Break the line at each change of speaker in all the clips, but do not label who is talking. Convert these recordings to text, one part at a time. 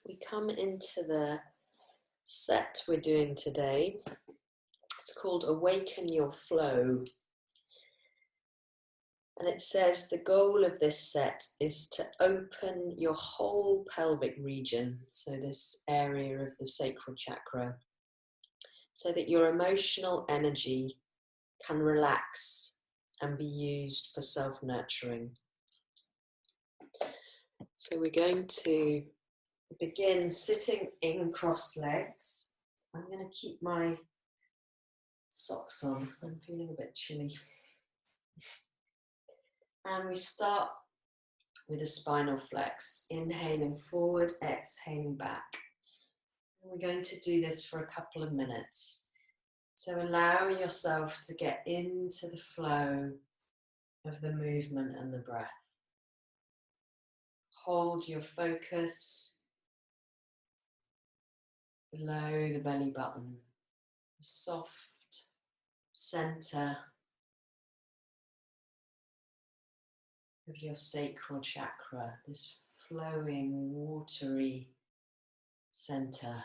we come into the set we're doing today. It's called Awaken Your Flow. And it says the goal of this set is to open your whole pelvic region, so this area of the sacral chakra, so that your emotional energy can relax and be used for self-nurturing. So we're going to begin sitting in cross legs. I'm going to keep my socks on because I'm feeling a bit chilly. And we start with a spinal flex, inhaling forward, exhaling back. And we're going to do this for a couple of minutes. So allow yourself to get into the flow of the movement and the breath. Hold your focus below the belly button, the soft center of your sacral chakra, this flowing, watery center.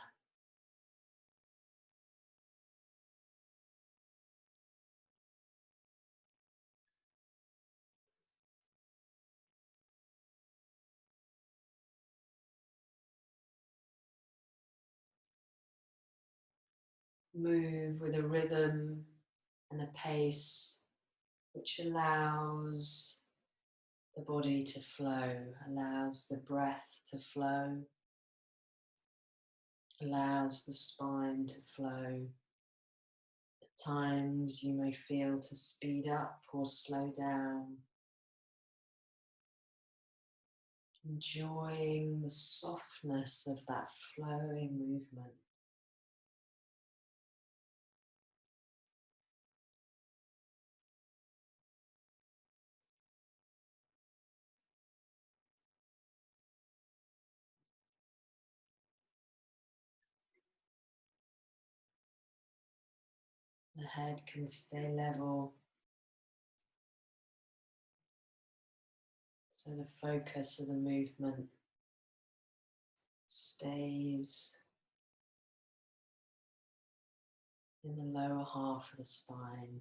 Move with a rhythm and a pace which allows the body to flow, allows the breath to flow, allows the spine to flow. At times you may feel to speed up or slow down, enjoying the softness of that flowing movement. The head can stay level, so the focus of the movement stays in the lower half of the spine.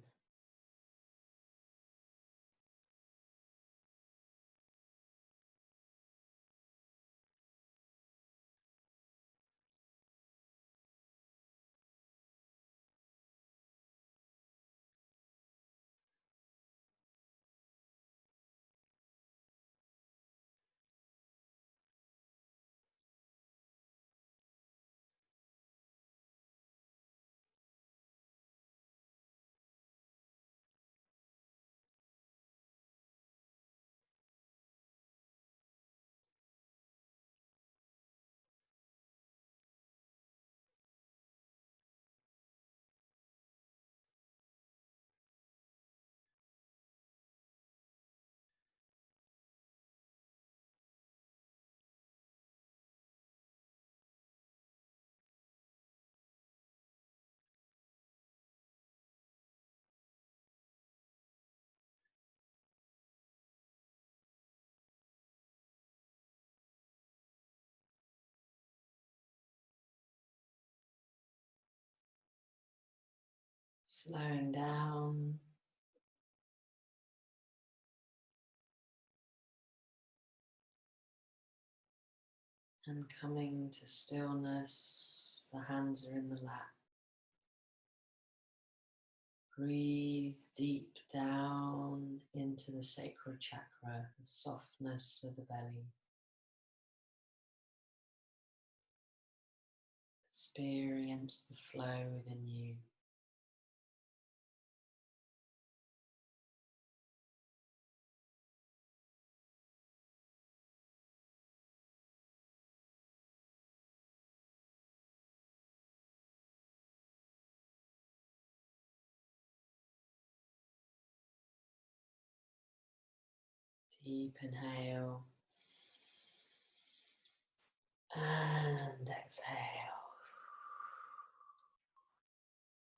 Slowing down, and coming to stillness. The hands are in the lap. Breathe deep down into the sacral chakra, the softness of the belly. Experience the flow within you. Deep inhale and exhale.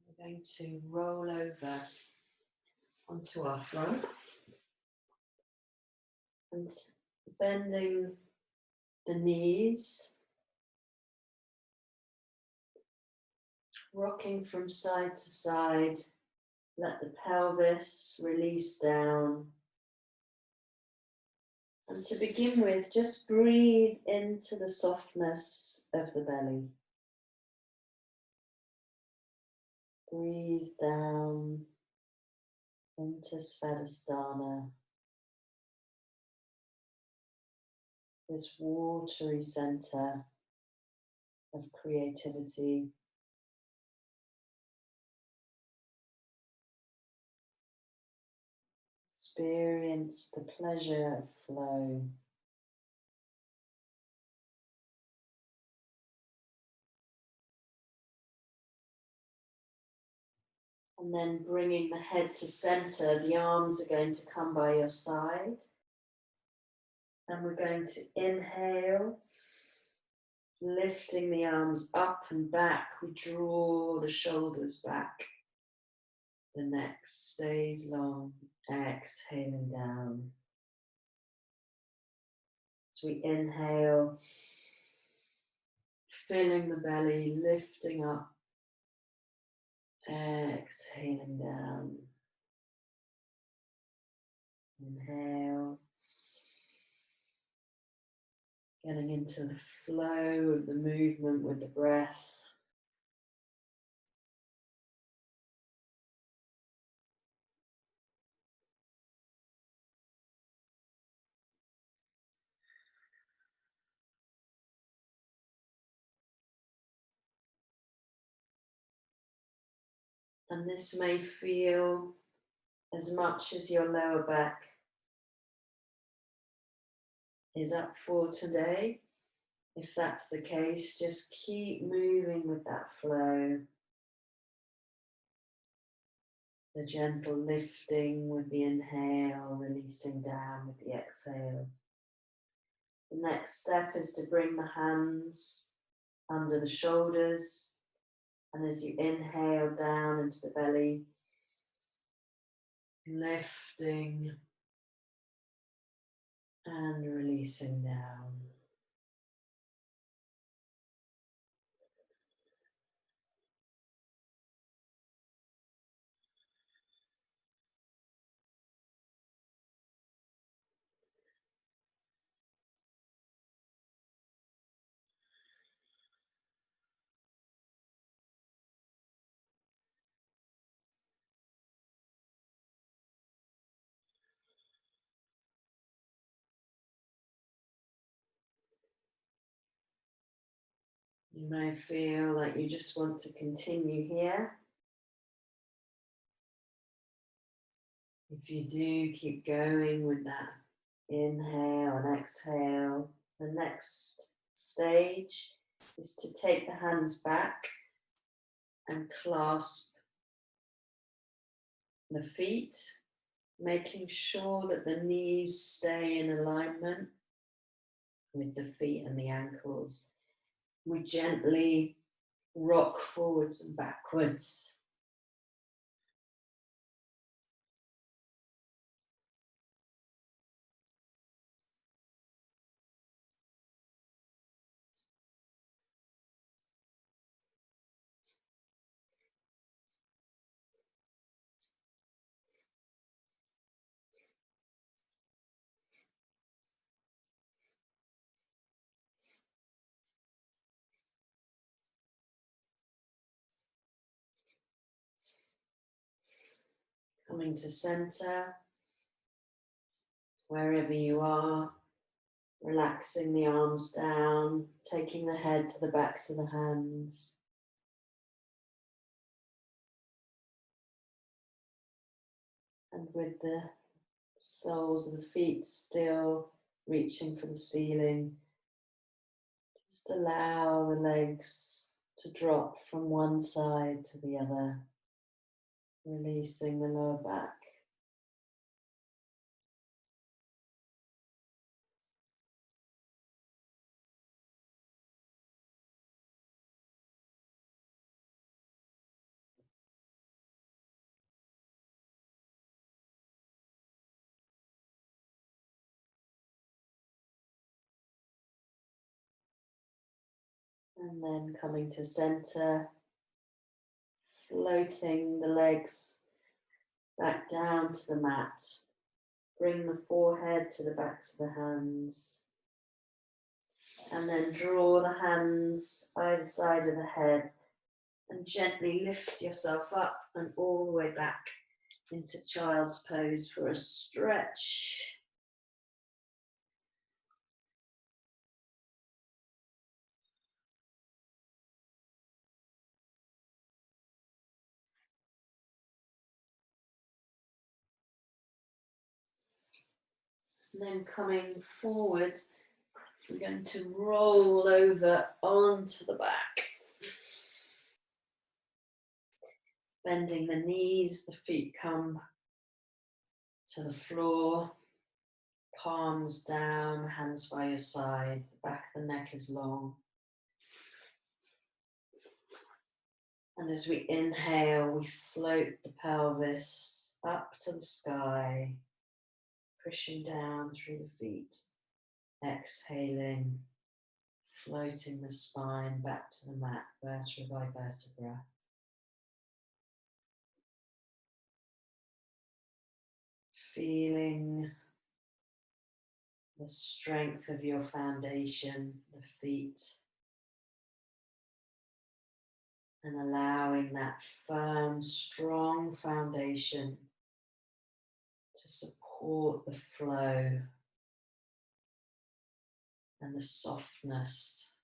We're going to roll over onto our front and bending the knees rocking from side to side. Let the pelvis release down. And to begin with, just breathe into the softness of the belly. Breathe down into Svadhisthana, this watery center of creativity. Experience the pleasure of flow. And then bringing the head to center, the arms are going to come by your side. And we're going to inhale, lifting the arms up and back. We draw the shoulders back. The neck stays long, exhaling down. As we inhale, filling the belly, lifting up, exhaling down. Inhale, getting into the flow of the movement with the breath. And this may feel as much as your lower back is up for today. If that's the case, just keep moving with that flow. The gentle lifting with the inhale, releasing down with the exhale. The next step is to bring the hands under the shoulders. And as you inhale down into the belly, lifting and releasing down. You may feel like you just want to continue here. If you do, keep going with that inhale and exhale. The next stage is to take the hands back and clasp the feet, making sure that the knees stay in alignment with the feet and the ankles. We gently rock forwards and backwards. Coming to center, wherever you are, relaxing the arms down, taking the head to the backs of the hands. And with the soles of the feet still reaching for the ceiling, just allow the legs to drop from one side to the other, releasing the lower back. And then coming to center, floating the legs back down to the mat. Bring the forehead to the backs of the hands. And then draw the hands either side of the head and gently lift yourself up and all the way back into child's pose for a stretch. And then coming forward, we're going to roll over onto the back. Bending the knees, the feet come to the floor, palms down, hands by your side, the back of the neck is long. And as we inhale, we float the pelvis up to the sky, pushing down through the feet. Exhaling, floating the spine back to the mat, vertebra by vertebra. Feeling the strength of your foundation, the feet, and allowing that firm, strong foundation to support the flow and the softness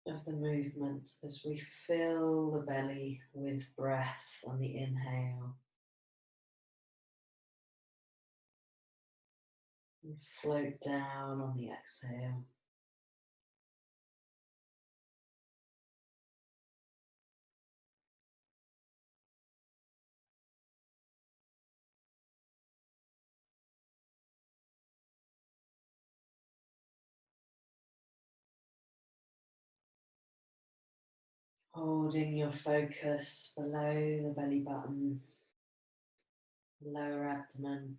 of the movement as we fill the belly with breath on the inhale and float down on the exhale. Holding your focus below the belly button, lower abdomen.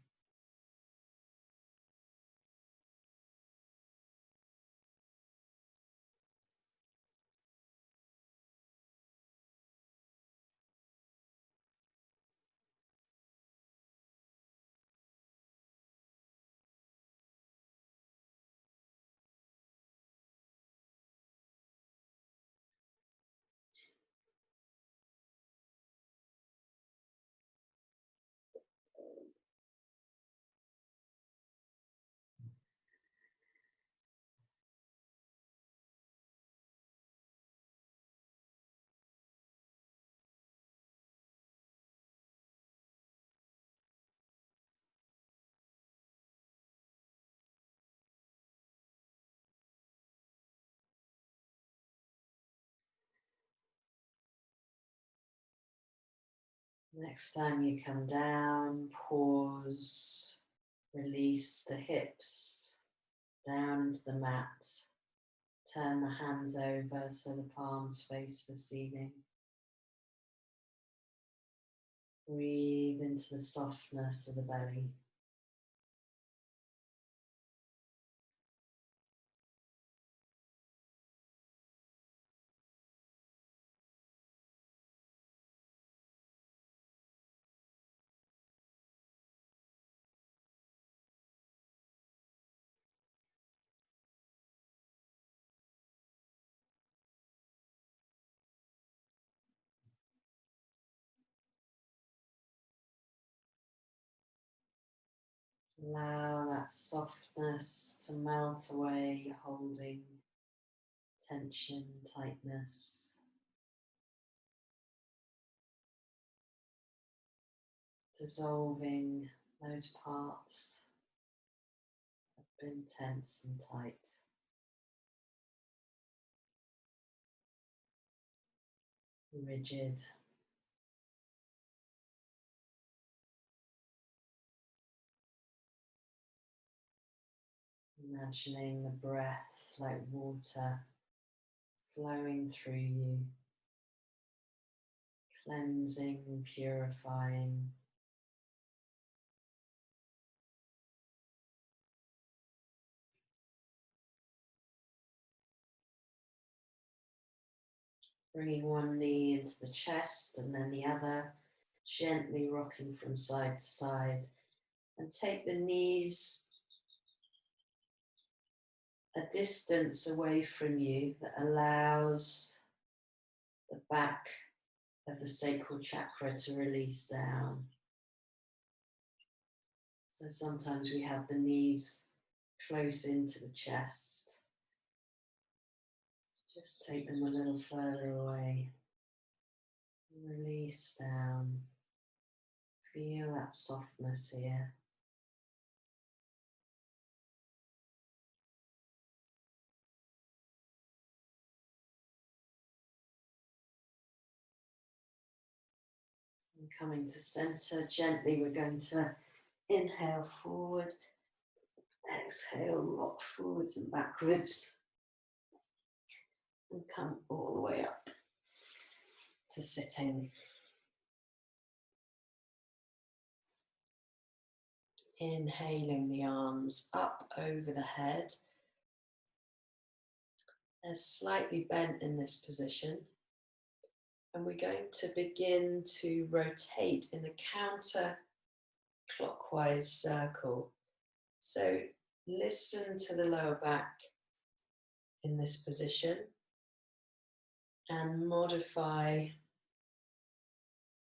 Next time you come down, pause, release the hips down into the mat. Turn the hands over so the palms face the ceiling. Breathe into the softness of the belly. Allow that softness to melt away, holding tension, tightness. Dissolving those parts that have been tense and tight. Rigid. Imagining the breath like water flowing through you, cleansing and purifying. Bringing one knee into the chest and then the other, gently rocking from side to side. And take the knees a distance away from you that allows the back of the sacral chakra to release down. So sometimes we have the knees close into the chest. Just take them a little further away. Release down. Feel that softness here. And coming to center, gently we're going to inhale forward, exhale, rock forwards and backwards, and come all the way up to sitting. Inhaling the arms up over the head. They're slightly bent in this position. And we're going to begin to rotate in a counter-clockwise circle. So listen to the lower back in this position and modify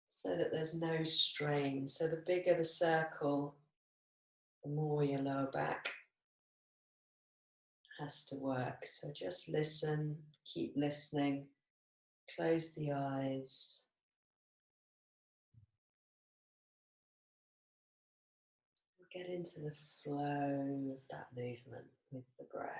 so that there's no strain. So the bigger the circle, the more your lower back has to work. So just listen, keep listening, close the eyes. Get into the flow of that movement with the breath.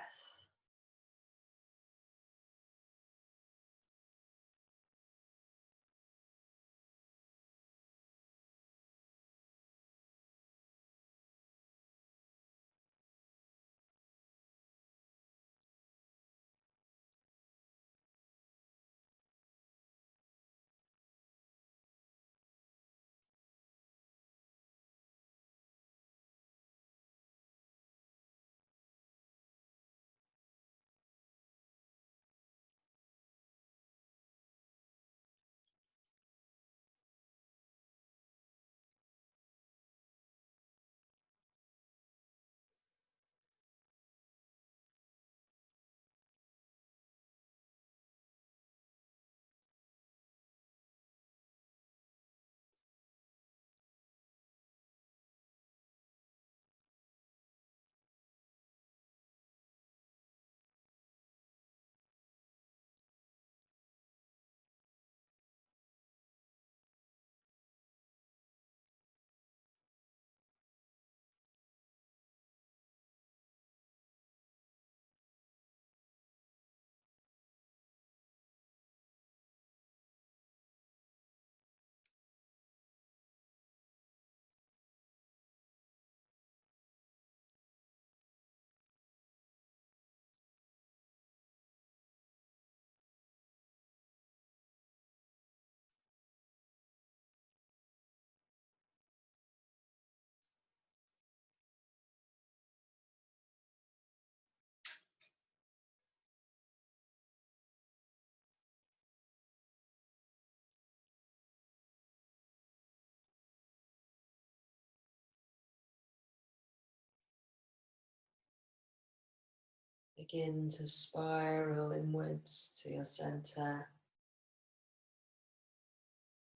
Begin to spiral inwards to your center.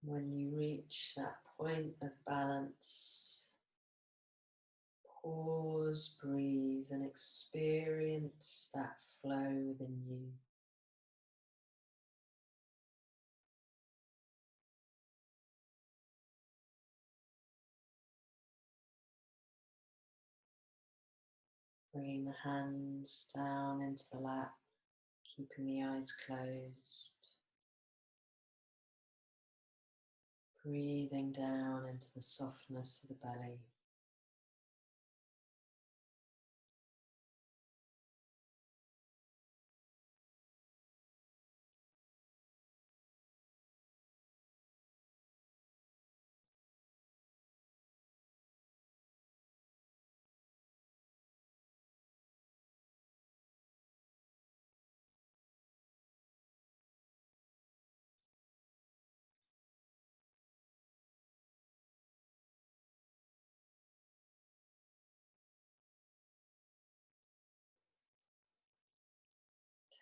When you reach that point of balance, pause, breathe, and experience that flow within you. Bringing the hands down into the lap, keeping the eyes closed. Breathing down into the softness of the belly.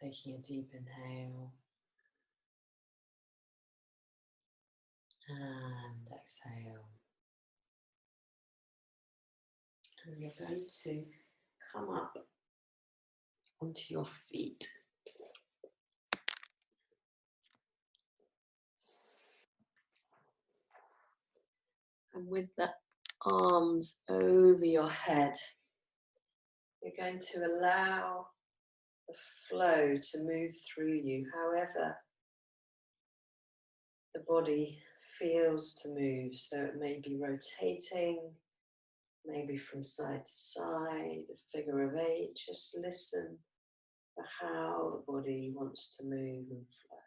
Taking a deep inhale and exhale. And you're going to come up onto your feet. And with the arms over your head, you're going to allow the flow to move through you, however the body feels to move. So it may be rotating, maybe from side to side, a figure of eight. Just listen for how the body wants to move and flow.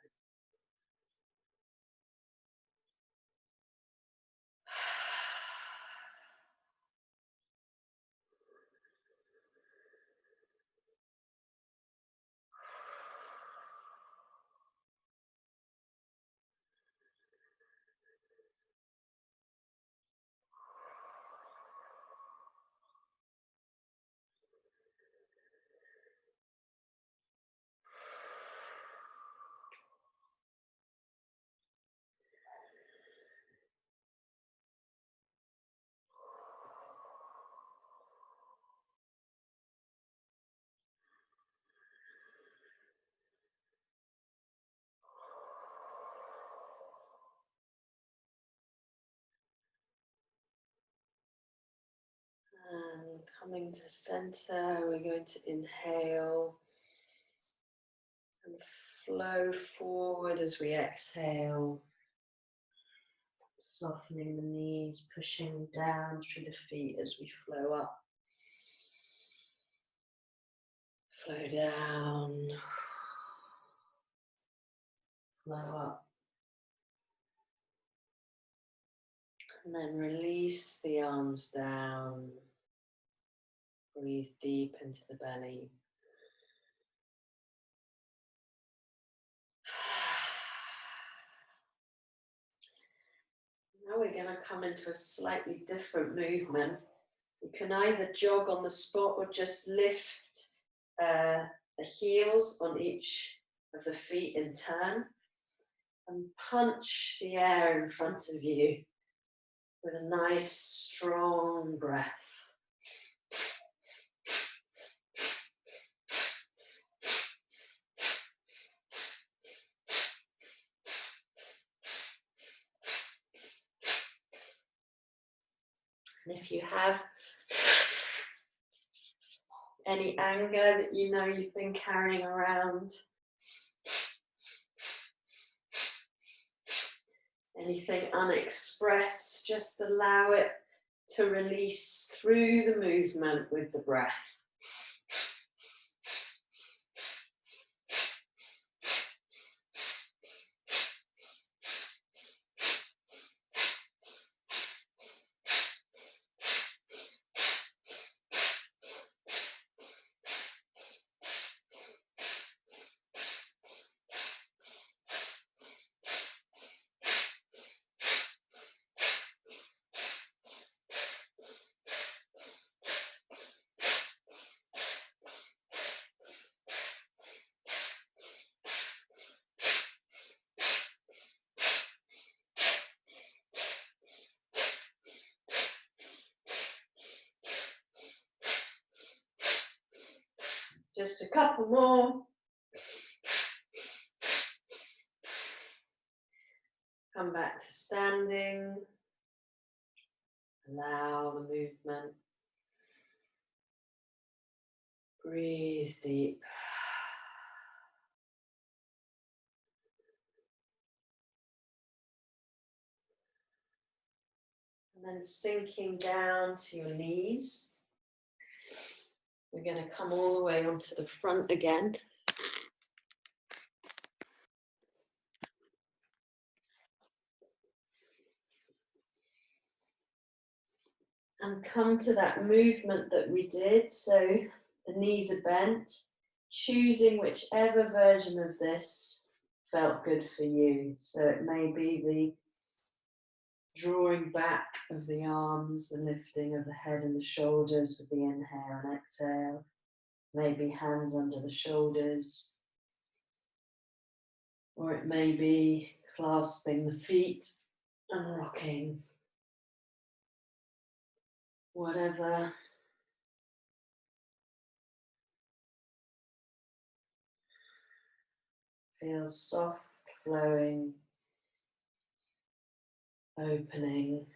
And coming to center, we're going to inhale and flow forward as we exhale, softening the knees, pushing down through the feet as we flow up. Flow down, flow up. And then release the arms down. Breathe deep into the belly. Now we're going to come into a slightly different movement. You can either jog on the spot or just lift the heels on each of the feet in turn and punch the air in front of you with a nice strong breath. And if you have any anger that you know you've been carrying around, anything unexpressed, just allow it to release through the movement with the breath. Just a couple more. Come back to standing. Allow the movement. Breathe deep. And then sinking down to your knees. We're going to come all the way onto the front again. And come to that movement that we did. So the knees are bent, choosing whichever version of this felt good for you. So it may be the drawing back of the arms, the lifting of the head and the shoulders with the inhale and exhale. Maybe hands under the shoulders. Or it may be clasping the feet and rocking. Whatever feels soft, flowing, opening.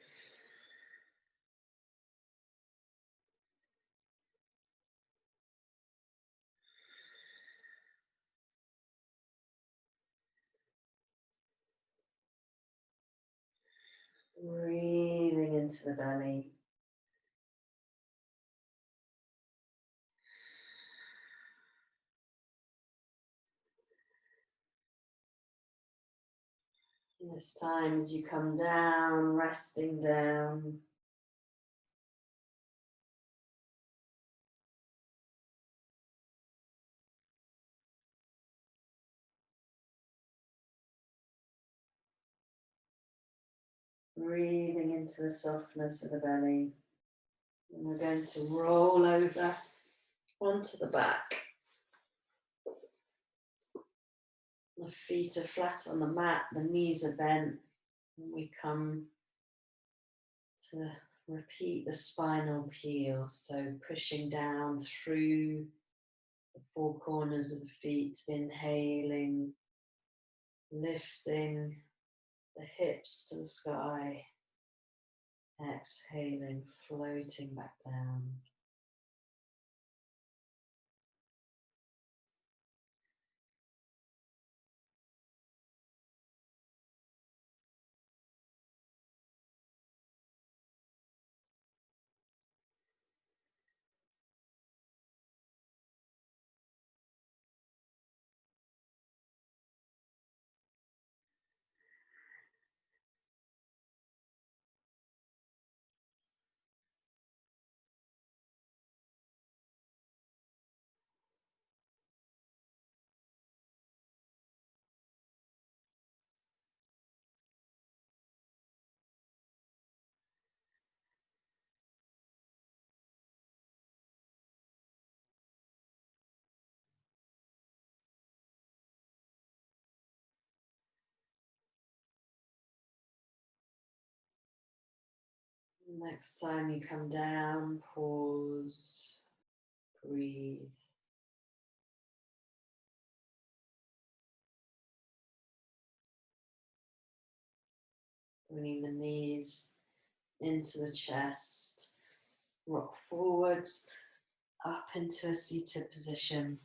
Breathing into the belly. And this time as you come down, resting down. Breathing into the softness of the belly. And we're going to roll over onto the back. The feet are flat on the mat, the knees are bent. And we come to repeat the spinal peel. So pushing down through the four corners of the feet, inhaling, lifting the hips to the sky. Exhaling, floating back down. Next time you come down, pause, breathe. Bringing the knees into the chest, rock forwards, up into a seated position.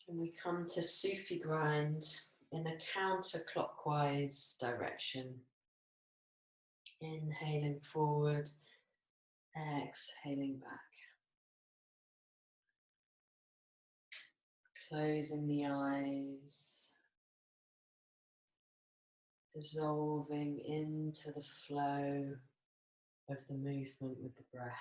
And we come to Sufi grind in a counterclockwise direction. Inhaling forward, exhaling back. Closing the eyes, dissolving into the flow of the movement with the breath.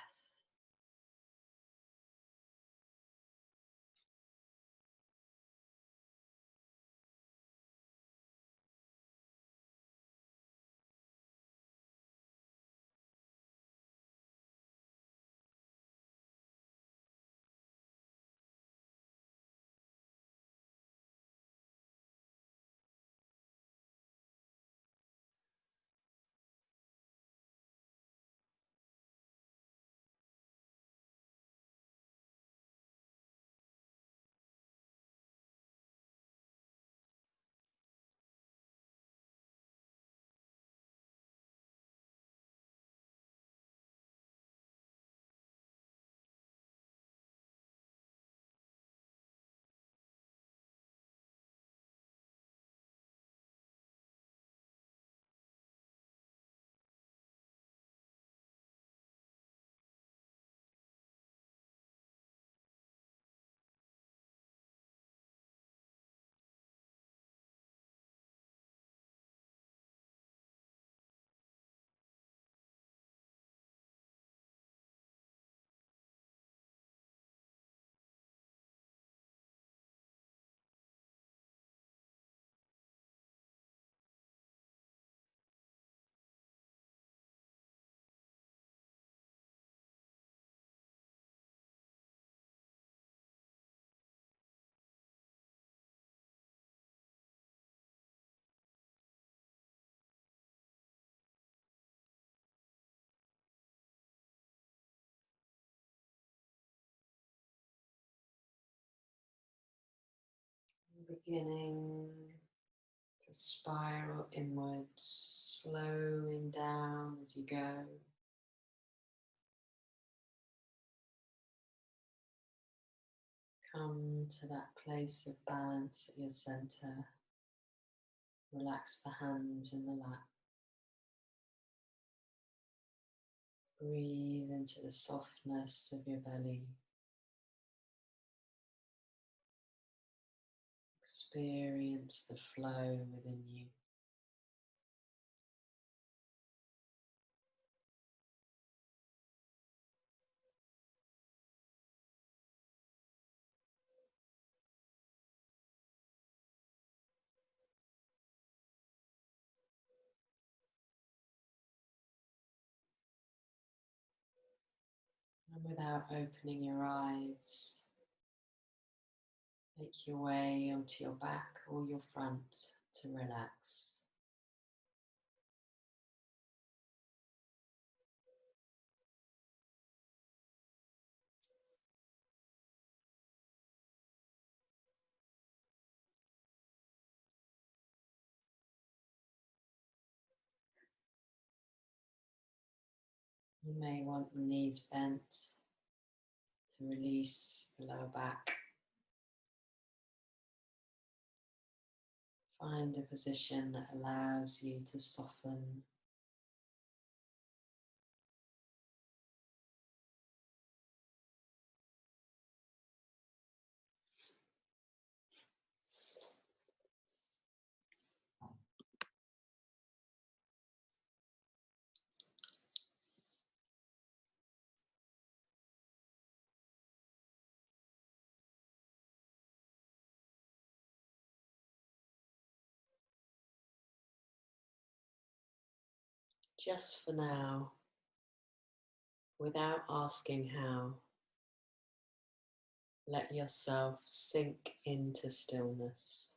beginning to spiral inwards, slowing down as you go. Come to that place of balance at your center. Relax the hands in the lap. Breathe into the softness of your belly. Experience the flow within you. And without opening your eyes, make your way onto your back or your front to relax. You may want the knees bent to release the lower back. Find a position that allows you to soften. Just for now, without asking how, let yourself sink into stillness.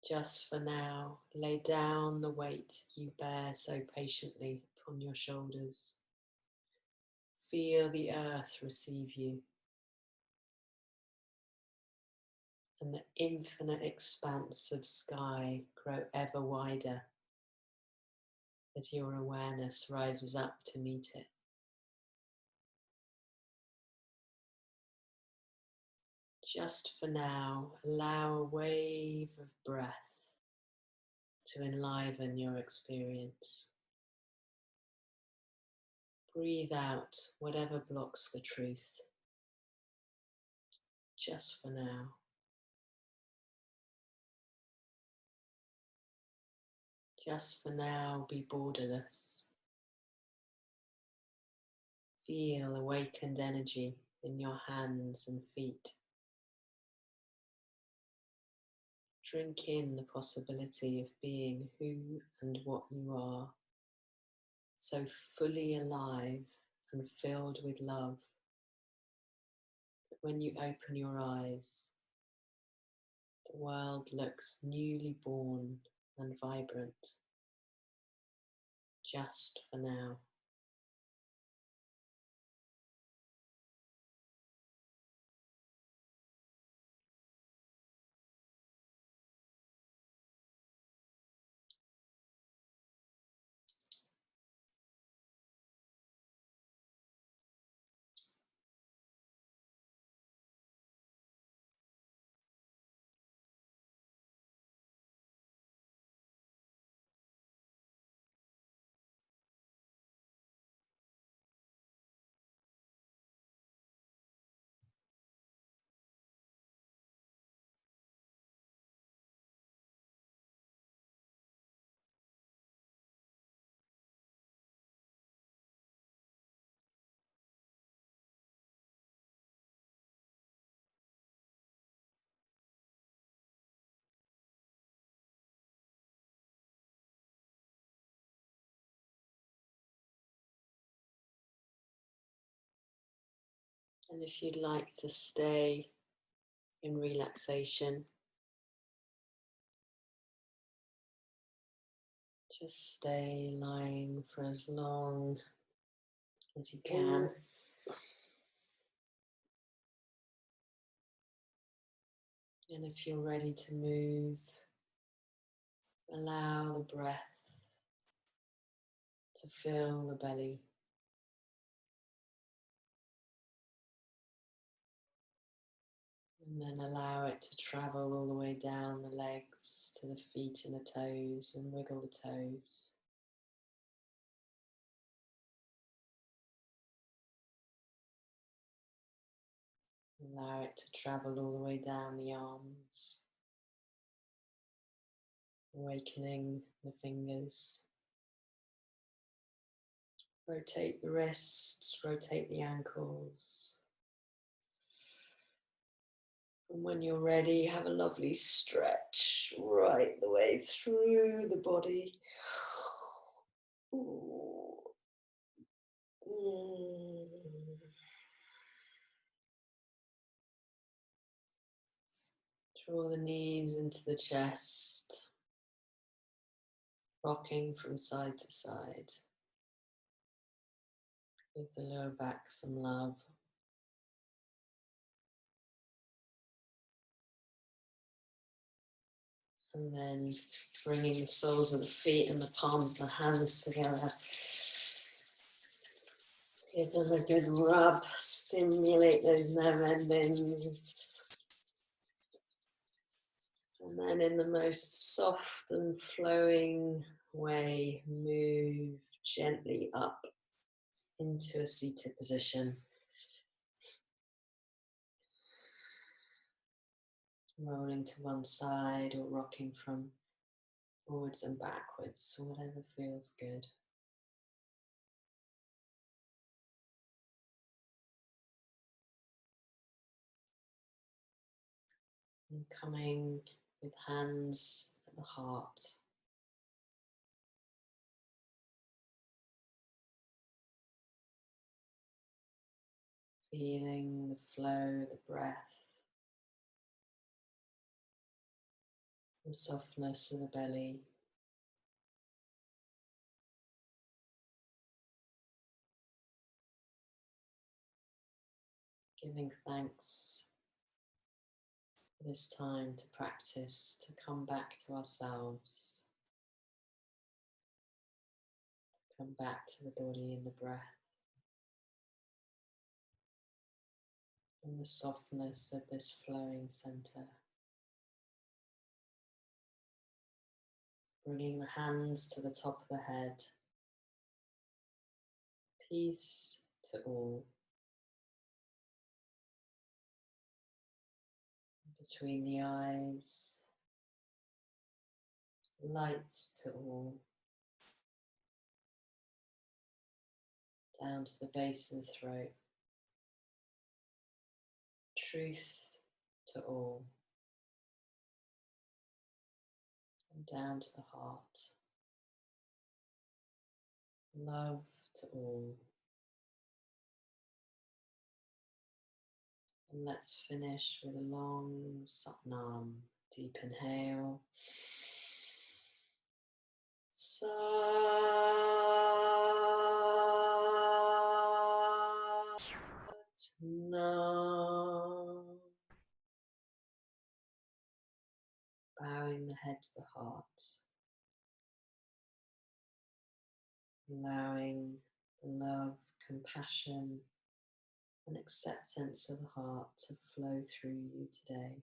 Just for now, lay down the weight you bear so patiently upon your shoulders. Feel the earth receive you and the infinite expanse of sky grow ever wider as your awareness rises up to meet it. Just for now, allow a wave of breath to enliven your experience. Breathe out whatever blocks the truth. Just for now. Just for now, be borderless. Feel awakened energy in your hands and feet. Drink in the possibility of being who and what you are, so fully alive and filled with love that when you open your eyes, the world looks newly born and vibrant. Just for now. And if you'd like to stay in relaxation, just stay lying for as long as you can. And if you're ready to move, allow the breath to fill the belly. And then allow it to travel all the way down the legs to the feet and the toes, and wiggle the toes. Allow it to travel all the way down the arms, awakening the fingers. Rotate the wrists, rotate the ankles. And when you're ready, have a lovely stretch right the way through the body. Ooh. Draw the knees into the chest, rocking from side to side. Give the lower back some love. And then bringing the soles of the feet and the palms of the hands together. Give them a good rub, stimulate those nerve endings. And then in the most soft and flowing way, move gently up into a seated position. Rolling to one side or rocking from forwards and backwards, or whatever feels good. And coming with hands at the heart. Feeling the flow, the breath, the softness of the belly. Giving thanks for this time to practice, to come back to ourselves, come back to the body and the breath, and the softness of this flowing center. Bringing the hands to the top of the head. Peace to all. Between the eyes. Light to all. Down to the base of the throat. Truth to all. And down to the heart. Love to all. And let's finish with a long Satnam. Deep inhale. Satnam. Bowing the head to the heart. Allowing love, compassion, and acceptance of the heart to flow through you today.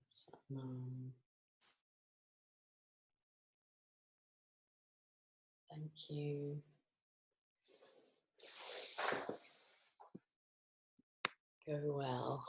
Satnam. Thank you. Go well.